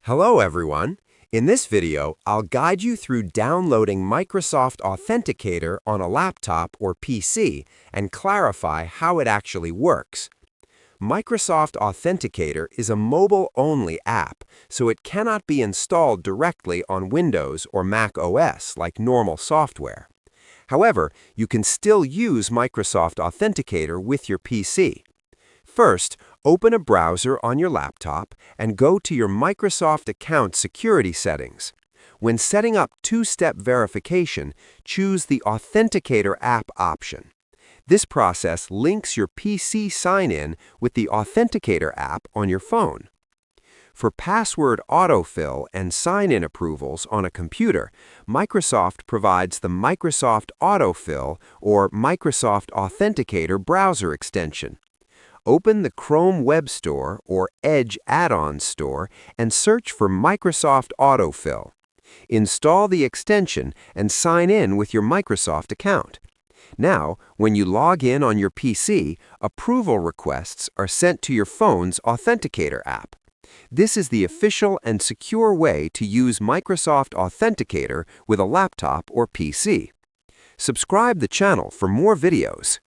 Hello everyone. In this video, I'll guide you through downloading Microsoft Authenticator on a laptop or PC and clarify how it actually works. Microsoft Authenticator is a mobile-only app, so it cannot be installed directly on Windows or Mac OS like normal software. However, you can still use Microsoft Authenticator with your PC. First, open a browser on your laptop and go to your Microsoft account security settings. When setting up two-step verification, choose the Authenticator app option. This process links your PC sign-in with the Authenticator app on your phone. For password autofill and sign-in approvals on a computer, Microsoft provides the Microsoft Autofill or Microsoft Authenticator browser extension. Open the Chrome Web Store or Edge add-on store and search for Microsoft Autofill. Install the extension and sign in with your Microsoft account. Now, when you log in on your PC, approval requests are sent to your phone's Authenticator app. This is the official and secure way to use Microsoft Authenticator with a laptop or PC. Subscribe the channel for more videos.